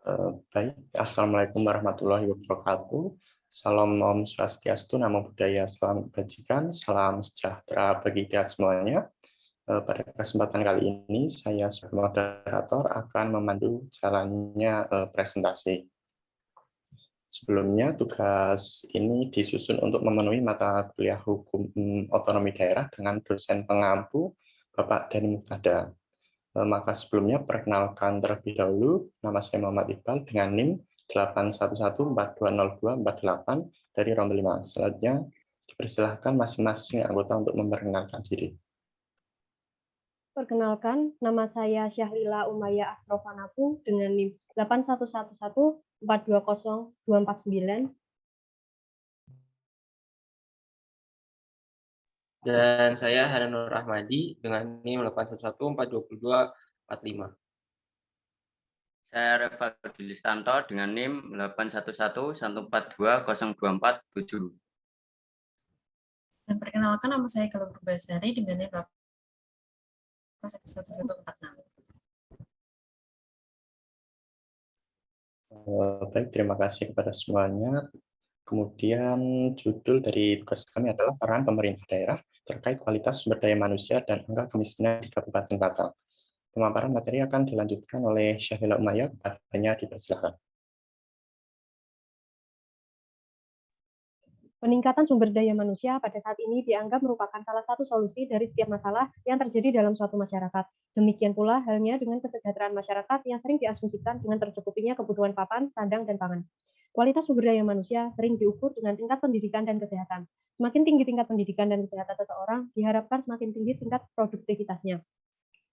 Baik, Assalamualaikum warahmatullahi wabarakatuh. Salam Om Swastiastu, Namo Buddhaya, salam kebajikan, salam sejahtera bagi kita semuanya. Pada kesempatan kali ini, saya sebagai moderator akan memandu jalannya presentasi. Sebelumnya, tugas ini disusun untuk memenuhi mata kuliah hukum otonomi daerah dengan dosen pengampu, Bapak Dhani Muhtada. Maka sebelumnya perkenalkan terlebih dahulu, nama saya Muhammad Iqbal dengan NIM 811420248 dari Rombel 5. Selanjutnya dipersilahkan masing-masing anggota untuk memperkenalkan diri. Perkenalkan, nama saya Syahrila Umayyah Asrofanapu dengan NIM 81114200249. Dan saya Hananur Rahmadi dengan NIM 811422245. Saya Reva Dilistanto dengan NIM 81114202477. Dan perkenalkan, nama saya Galuh Purbasari dengan NIM 8111146. Baik, terima kasih kepada semuanya. Kemudian judul dari tugas kami adalah peran pemerintah daerah terkait kualitas sumber daya manusia dan angka kemiskinan di Kabupaten Batang. Pemaparan materi akan dilanjutkan oleh Syahrila Umayyah, kepadanya dipersilakan. Peningkatan sumber daya manusia pada saat ini dianggap merupakan salah satu solusi dari setiap masalah yang terjadi dalam suatu masyarakat. Demikian pula halnya dengan kesejahteraan masyarakat yang sering diasumsikan dengan tercukupinya kebutuhan papan, sandang, dan pangan. Kualitas sumber daya manusia sering diukur dengan tingkat pendidikan dan kesehatan. Semakin tinggi tingkat pendidikan dan kesehatan seseorang, diharapkan semakin tinggi tingkat produktivitasnya,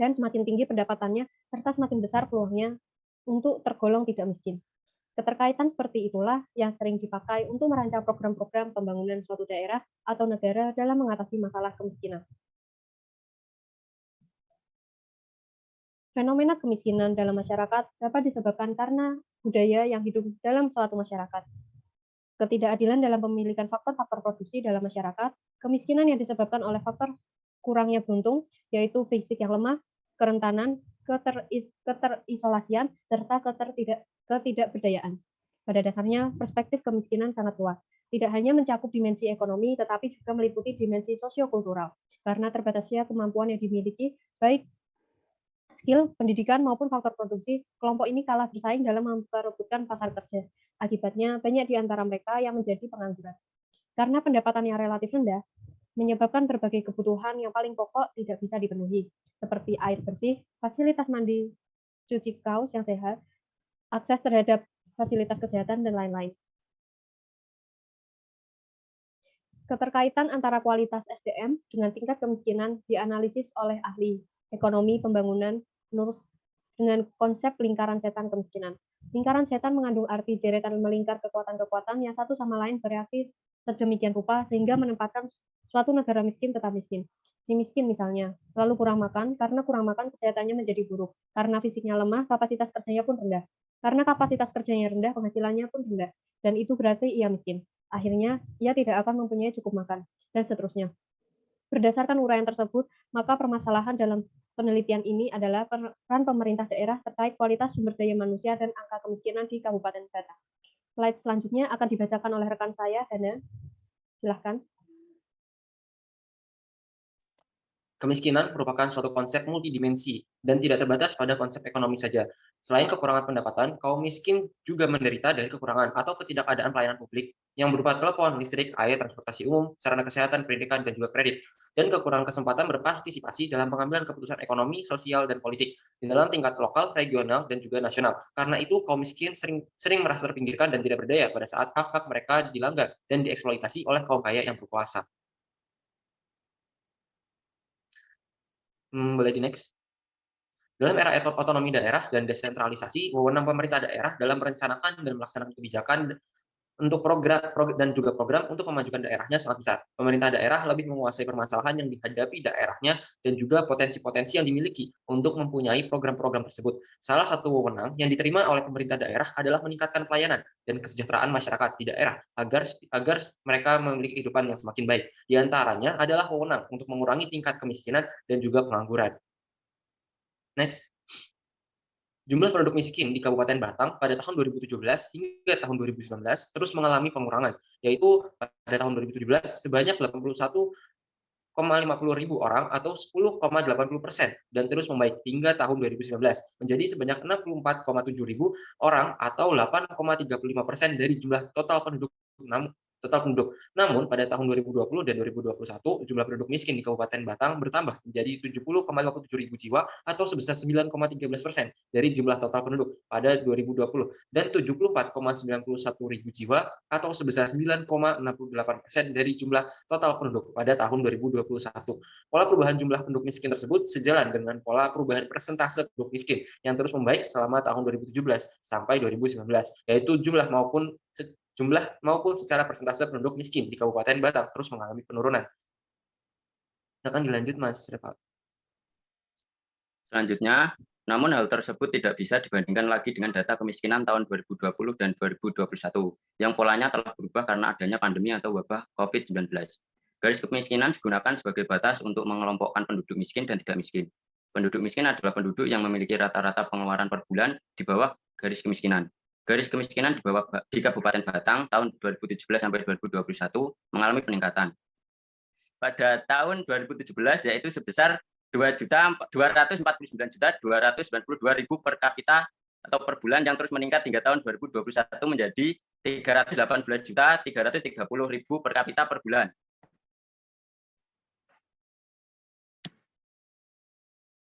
dan semakin tinggi pendapatannya, serta semakin besar peluangnya untuk tergolong tidak miskin. Keterkaitan seperti itulah yang sering dipakai untuk merancang program-program pembangunan suatu daerah atau negara dalam mengatasi masalah kemiskinan. Fenomena kemiskinan dalam masyarakat dapat disebabkan karena budaya yang hidup dalam suatu masyarakat. Ketidakadilan dalam pemilikan faktor-faktor produksi dalam masyarakat, kemiskinan yang disebabkan oleh faktor kurangnya beruntung, yaitu fisik yang lemah, kerentanan, keterisolasian, serta ketidakberdayaan. Pada dasarnya, perspektif kemiskinan sangat luas. Tidak hanya mencakup dimensi ekonomi, tetapi juga meliputi dimensi sosiokultural. Karena terbatasnya kemampuan yang dimiliki, baik skill, pendidikan, maupun faktor produksi, kelompok ini kalah bersaing dalam memperebutkan pasar kerja. Akibatnya, banyak di antara mereka yang menjadi pengangguran. Karena pendapatan yang relatif rendah, menyebabkan berbagai kebutuhan yang paling pokok tidak bisa dipenuhi, seperti air bersih, fasilitas mandi, cuci kaos yang sehat, akses terhadap fasilitas kesehatan, dan lain-lain. Keterkaitan antara kualitas SDM dengan tingkat kemiskinan dianalisis oleh ahli ekonomi pembangunan dengan konsep lingkaran setan kemiskinan. Lingkaran setan mengandung arti deretan melingkar kekuatan-kekuatan yang satu sama lain bereaksi sedemikian rupa sehingga menempatkan suatu negara miskin tetap miskin. Si miskin misalnya, selalu kurang makan, karena kurang makan kesehatannya menjadi buruk. Karena fisiknya lemah, kapasitas kerjanya pun rendah. Karena kapasitas kerjanya rendah, penghasilannya pun rendah. Dan itu berarti ia miskin. Akhirnya, ia tidak akan mempunyai cukup makan, dan seterusnya. Berdasarkan uraian tersebut, maka permasalahan dalam penelitian ini adalah peran pemerintah daerah terkait kualitas sumber daya manusia dan angka kemiskinan di Kabupaten Batang. Slide selanjutnya akan dibacakan oleh rekan saya, Hana. Silahkan. Kemiskinan merupakan suatu konsep multidimensi dan tidak terbatas pada konsep ekonomi saja. Selain kekurangan pendapatan, kaum miskin juga menderita dari kekurangan atau ketidakadaan pelayanan publik yang berupa telepon, listrik, air, transportasi umum, sarana kesehatan, pendidikan, dan juga kredit, dan kekurangan kesempatan berpartisipasi dalam pengambilan keputusan ekonomi, sosial, dan politik di dalam tingkat lokal, regional, dan juga nasional. Karena itu, kaum miskin sering merasa terpinggirkan dan tidak berdaya pada saat hak-hak mereka dilanggar dan dieksploitasi oleh kaum kaya yang berkuasa. Boleh di next. Dalam era otonomi daerah dan desentralisasi, wewenang pemerintah daerah dalam merencanakan dan melaksanakan kebijakan untuk program dan juga program untuk memajukan daerahnya sangat besar. Pemerintah daerah lebih menguasai permasalahan yang dihadapi daerahnya dan juga potensi-potensi yang dimiliki untuk mempunyai program-program tersebut. Salah satu wewenang yang diterima oleh pemerintah daerah adalah meningkatkan pelayanan dan kesejahteraan masyarakat di daerah agar mereka memiliki kehidupan yang semakin baik. Di antaranya adalah wewenang untuk mengurangi tingkat kemiskinan dan juga pengangguran. Next. Jumlah penduduk miskin di Kabupaten Batang pada tahun 2017 hingga tahun 2019 terus mengalami pengurangan, yaitu pada tahun 2017 sebanyak 81,50 ribu orang atau 10,80% dan terus membaik hingga tahun 2019 menjadi sebanyak 64,7 ribu orang atau 8,35% dari jumlah total penduduk. Namun pada tahun 2020 dan 2021 jumlah penduduk miskin di Kabupaten Batang bertambah menjadi 70,57 ribu jiwa atau sebesar 9,13% dari jumlah total penduduk pada 2020 dan 74,91 ribu jiwa atau sebesar 9,68% dari jumlah total penduduk pada tahun 2021. Pola perubahan jumlah penduduk miskin tersebut sejalan dengan pola perubahan persentase penduduk miskin yang terus membaik selama tahun 2017 sampai 2019, yaitu jumlah maupun secara persentase penduduk miskin di Kabupaten Batang terus mengalami penurunan. Silakan dilanjut, Mas Reval. Selanjutnya, namun hal tersebut tidak bisa dibandingkan lagi dengan data kemiskinan tahun 2020 dan 2021, yang polanya telah berubah karena adanya pandemi atau wabah COVID-19. Garis kemiskinan digunakan sebagai batas untuk mengelompokkan penduduk miskin dan tidak miskin. Penduduk miskin adalah penduduk yang memiliki rata-rata pengeluaran per bulan di bawah garis kemiskinan. Garis kemiskinan di Kabupaten Batang tahun 2017 sampai 2021 mengalami peningkatan. Pada tahun 2017 yaitu sebesar 2.249.292.000 per kapita atau per bulan yang terus meningkat hingga tahun 2021 menjadi 318.330.000 per kapita per bulan.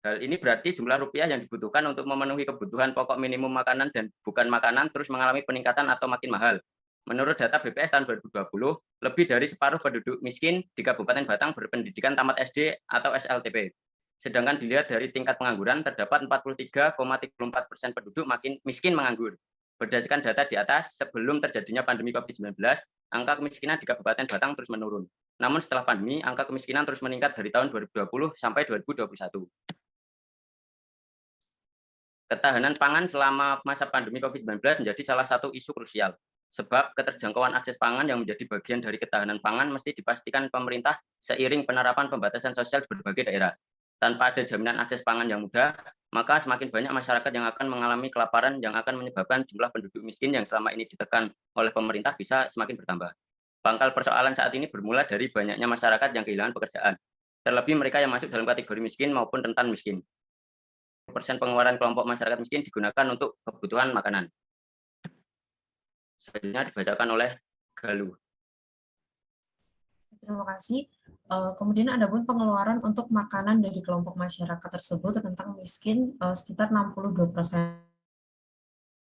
Hal ini berarti jumlah rupiah yang dibutuhkan untuk memenuhi kebutuhan pokok minimum makanan dan bukan makanan terus mengalami peningkatan atau makin mahal. Menurut data BPS tahun 2020, lebih dari separuh penduduk miskin di Kabupaten Batang berpendidikan tamat SD atau SLTP. Sedangkan dilihat dari tingkat pengangguran, terdapat 43,34% penduduk makin miskin menganggur. Berdasarkan data di atas, sebelum terjadinya pandemi COVID-19, angka kemiskinan di Kabupaten Batang terus menurun. Namun setelah pandemi, angka kemiskinan terus meningkat dari tahun 2020 sampai 2021. Ketahanan pangan selama masa pandemi COVID-19 menjadi salah satu isu krusial. Sebab keterjangkauan akses pangan yang menjadi bagian dari ketahanan pangan mesti dipastikan pemerintah seiring penerapan pembatasan sosial di berbagai daerah. Tanpa ada jaminan akses pangan yang mudah, maka semakin banyak masyarakat yang akan mengalami kelaparan yang akan menyebabkan jumlah penduduk miskin yang selama ini ditekan oleh pemerintah bisa semakin bertambah. Pangkal persoalan saat ini bermula dari banyaknya masyarakat yang kehilangan pekerjaan, terlebih mereka yang masuk dalam kategori miskin maupun rentan miskin. % pengeluaran kelompok masyarakat miskin digunakan untuk kebutuhan makanan. Selanjutnya dibacakan oleh Galuh. Terima kasih. Kemudian ada pun pengeluaran untuk makanan dari kelompok masyarakat tersebut tentang miskin sekitar 62%.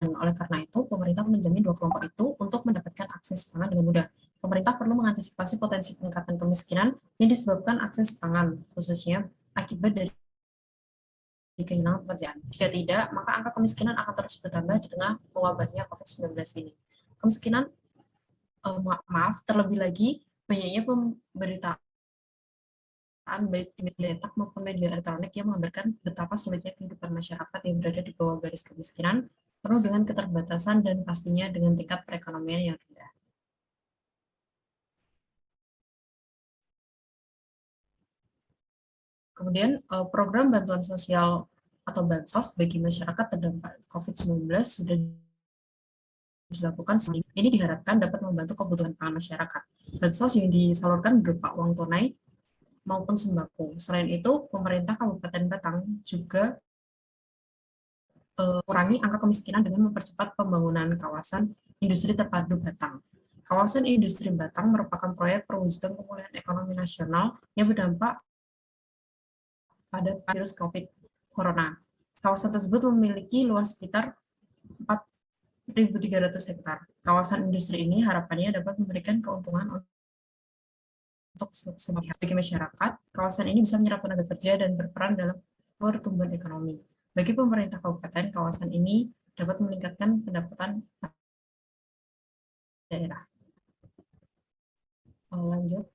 Oleh karena itu, pemerintah menjamin dua kelompok itu untuk mendapatkan akses pangan dengan mudah. Pemerintah perlu mengantisipasi potensi peningkatan kemiskinan yang disebabkan akses pangan, khususnya akibat dari kehilangan pekerjaan. Jika tidak, maka angka kemiskinan akan terus bertambah di tengah wabahnya COVID-19 ini. Kemiskinan, terlebih lagi, banyaknya pemberitaan baik di media cetak maupun media elektronik yang menggambarkan betapa sulitnya kehidupan masyarakat yang berada di bawah garis kemiskinan, penuh dengan keterbatasan dan pastinya dengan tingkat perekonomian yang rendah. Kemudian program bantuan sosial atau bansos bagi masyarakat terdampak COVID-19 sudah dilakukan. Ini diharapkan dapat membantu kebutuhan pangan masyarakat. Bansos yang disalurkan berupa uang tunai maupun sembako. Selain itu, pemerintah Kabupaten Batang juga kurangi angka kemiskinan dengan mempercepat pembangunan kawasan industri terpadu Batang. Kawasan industri Batang merupakan proyek perwujudan pemulihan ekonomi nasional yang berdampak pada virus COVID Corona. Kawasan tersebut memiliki luas sekitar 4.300 hektar. Kawasan industri ini harapannya dapat memberikan keuntungan untuk semua bagi masyarakat. Kawasan ini bisa menyerap tenaga kerja dan berperan dalam pertumbuhan ekonomi. Bagi pemerintah kabupaten, kawasan ini dapat meningkatkan pendapatan daerah. Lanjut.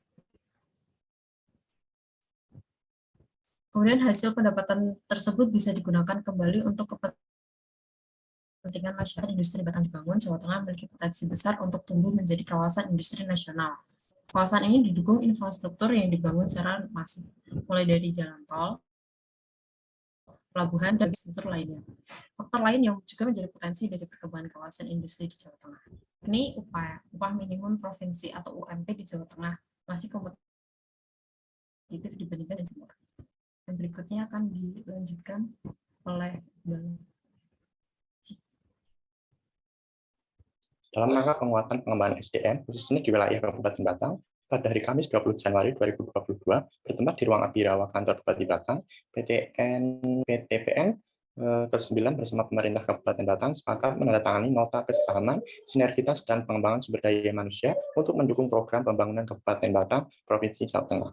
Kemudian hasil pendapatan tersebut bisa digunakan kembali untuk kepentingan masyarakat. Industri Batang dibangun, Jawa Tengah memiliki potensi besar untuk tumbuh menjadi kawasan industri nasional. Kawasan ini didukung infrastruktur yang dibangun secara masif, mulai dari jalan tol, pelabuhan, dan infrastruktur lainnya. Faktor lain yang juga menjadi potensi dari perkembangan kawasan industri di Jawa Tengah. Ini upah minimum provinsi atau UMP di Jawa Tengah masih kompetitif dibandingkan dengan Timur. Dan berikutnya akan dilanjutkan oleh Dalam rangka penguatan pengembangan SDM, khususnya di wilayah Kabupaten Batang, pada hari Kamis 20 Januari 2022, bertempat di ruang Abhirawa Kantor Bupati Batang, PTPN ke-9 bersama pemerintah Kabupaten Batang sepakat menandatangani nota kesepahaman, sinergitas, dan pengembangan sumber daya manusia untuk mendukung program pembangunan Kabupaten Batang, Provinsi Jawa Tengah.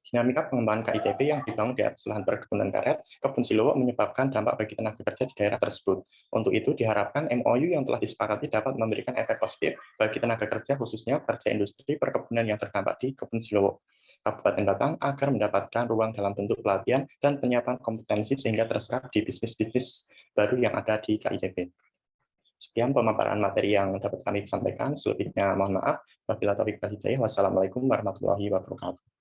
Dinamika pengembangan KITP yang dibangun di atas lahan perkebunan karet, kebun Silowo menyebabkan dampak bagi tenaga kerja di daerah tersebut. Untuk itu, diharapkan MOU yang telah disepakati dapat memberikan efek positif bagi tenaga kerja, khususnya pekerja industri perkebunan yang terdampak di kebun Silowo, Kabupaten Batang, agar mendapatkan ruang dalam bentuk pelatihan dan penyiapan kompetensi sehingga terserap di bisnis-bisnis baru yang ada di KITP. Sekian pemaparan materi yang dapat kami sampaikan. Selebihnya mohon maaf. Wabillahi taufiq wal hidayah. Wassalamualaikum warahmatullahi wabarakatuh.